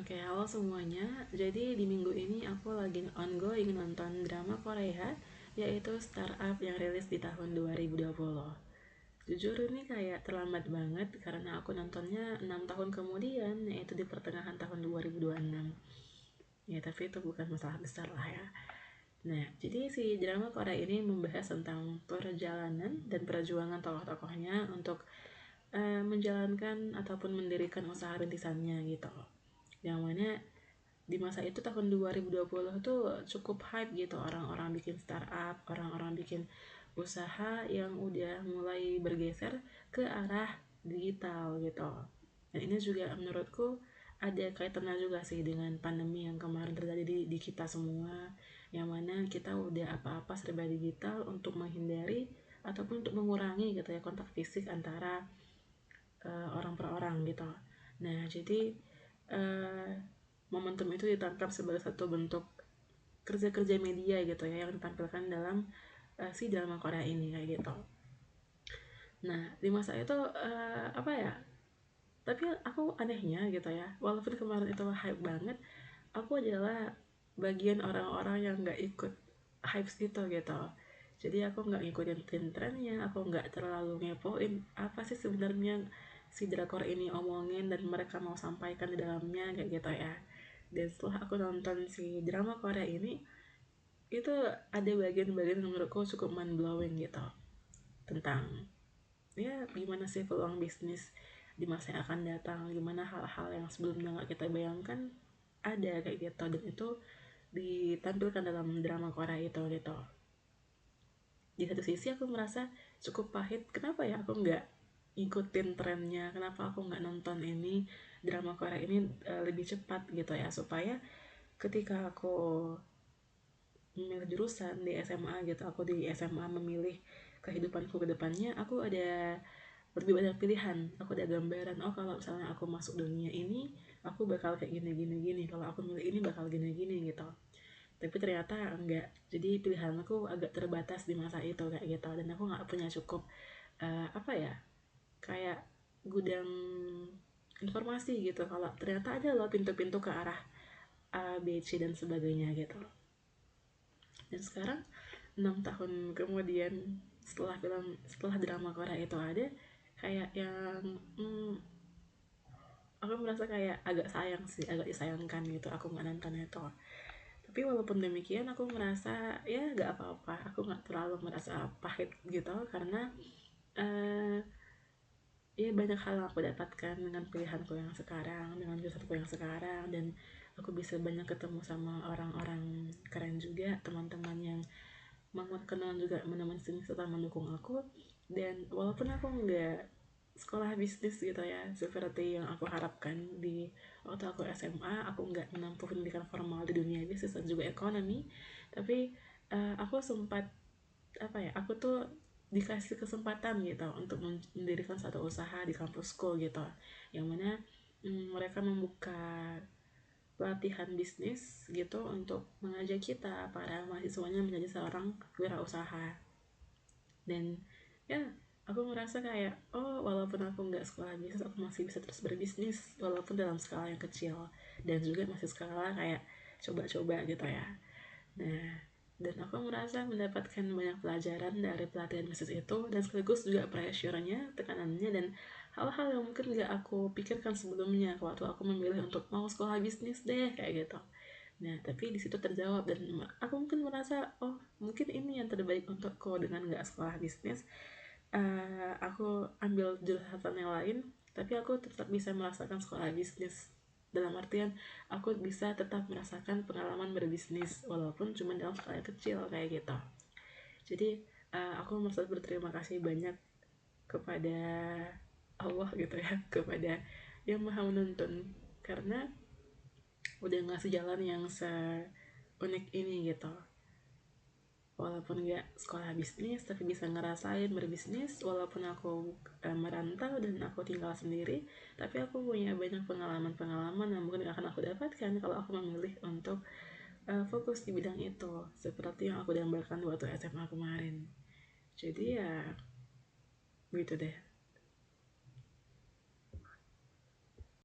Oke, halo semuanya. Jadi di minggu ini aku lagi ongoing nonton drama Korea, yaitu Startup yang rilis di tahun 2020. Jujur ini kayak terlambat banget karena aku nontonnya 6 tahun kemudian, yaitu di pertengahan tahun 2026. Ya, tapi itu bukan masalah besar lah ya. Nah, jadi si drama Korea ini membahas tentang perjalanan dan perjuangan tokoh-tokohnya untuk menjalankan ataupun mendirikan usaha rintisannya gitu. Yang mana di masa itu tahun 2020 tuh cukup hype gitu, orang-orang bikin startup, orang-orang bikin usaha yang udah mulai bergeser ke arah digital gitu. Dan ini juga menurutku ada kaitannya juga sih dengan pandemi yang kemarin terjadi di kita semua, yang mana kita udah apa-apa serba digital untuk menghindari ataupun untuk mengurangi gitu ya kontak fisik antara orang per orang gitu. Nah, jadi uh, momentum itu ditangkap sebagai satu bentuk kerja-kerja media gitu ya yang ditampilkan dalam si drama Korea ini kayak gitu. Nah, di masa itu apa ya? Tapi aku anehnya gitu ya, walaupun kemarin itu hype banget, aku adalah bagian orang-orang yang nggak ikut hype itu gitu. Jadi aku nggak ngikutin trennya, aku nggak terlalu ngepoin apa sih sebenarnya si drakor ini omongin dan mereka mau sampaikan di dalamnya kayak gitu ya. Dan setelah aku nonton si drama Korea ini, itu ada bagian-bagian yang menurutku cukup mind blowing gitu, tentang ya gimana sih peluang bisnis di masa yang akan datang, gimana hal-hal yang sebelumnya nggak kita bayangkan ada kayak gitu, dan itu ditampilkan dalam drama Korea itu gitu. Di satu sisi aku merasa cukup pahit, kenapa ya aku nggak ikutin trennya, kenapa aku nggak nonton ini drama Korea ini lebih cepat gitu ya, supaya ketika aku memilih jurusan di SMA gitu, aku di SMA memilih kehidupanku ke depannya, aku ada lebih banyak pilihan, aku ada gambaran, oh kalau misalnya aku masuk dunia ini aku bakal kayak gini gini gini, kalau aku milih ini bakal gini gini gitu. Tapi ternyata enggak, jadi pilihan aku agak terbatas di masa itu kayak gitu, dan aku nggak punya cukup apa ya, kayak gudang informasi gitu kalau ternyata ada loh pintu-pintu ke arah A, B, C dan sebagainya gitu. Dan sekarang 6 tahun kemudian, setelah drama Korea itu ada, kayak yang aku merasa kayak agak sayang sih, agak disayangkan gitu aku nggak nonton itu. Tapi walaupun demikian aku merasa ya gak apa-apa, aku nggak terlalu merasa pahit gitu, karena uh, ya banyak hal yang aku dapatkan dengan pilihanku yang sekarang, dengan jurusanku yang sekarang, dan aku bisa banyak ketemu sama orang-orang keren juga, teman-teman yang mengenal juga menemani serta mendukung aku. Dan walaupun aku nggak sekolah bisnis gitu ya seperti yang aku harapkan di waktu aku SMA, aku nggak menempuh pendidikan formal di dunia bisnis dan juga ekonomi, tapi aku sempat apa ya, aku tuh dikasih kesempatan gitu untuk mendirikan satu usaha di kampusku gitu, yang mana mereka membuka pelatihan bisnis gitu untuk mengajak kita para mahasiswanya menjadi seorang wirausaha. Dan ya aku merasa kayak, oh walaupun aku nggak sekolah bisnis, aku masih bisa terus berbisnis walaupun dalam skala yang kecil, dan juga masih skala kayak coba-coba gitu ya. Nah, dan aku merasa mendapatkan banyak pelajaran dari pelatihan bisnis itu, dan sekaligus juga pressure-nya, tekanannya, dan hal-hal yang mungkin gak aku pikirkan sebelumnya waktu aku memilih untuk mau sekolah bisnis deh kayak gitu. Nah, tapi di situ terjawab, dan aku mungkin merasa, oh mungkin ini yang terbaik untukku dengan gak sekolah bisnis. Aku ambil jurusan yang lain, tapi aku tetap bisa merasakan sekolah bisnis, dalam artian aku bisa tetap merasakan pengalaman berbisnis walaupun cuma dalam skala kecil kayak gitu. Jadi aku merasa berterima kasih banyak kepada Allah gitu ya, kepada yang maha menuntun, karena udah ngasih jalan yang seunik ini gitu. Walaupun gak sekolah bisnis tapi bisa ngerasain berbisnis, walaupun aku merantau dan aku tinggal sendiri, tapi aku punya banyak pengalaman-pengalaman yang mungkin gak akan aku dapatkan kalau aku memilih untuk fokus di bidang itu, seperti yang aku dambakan waktu SMA kemarin. Jadi ya gitu deh.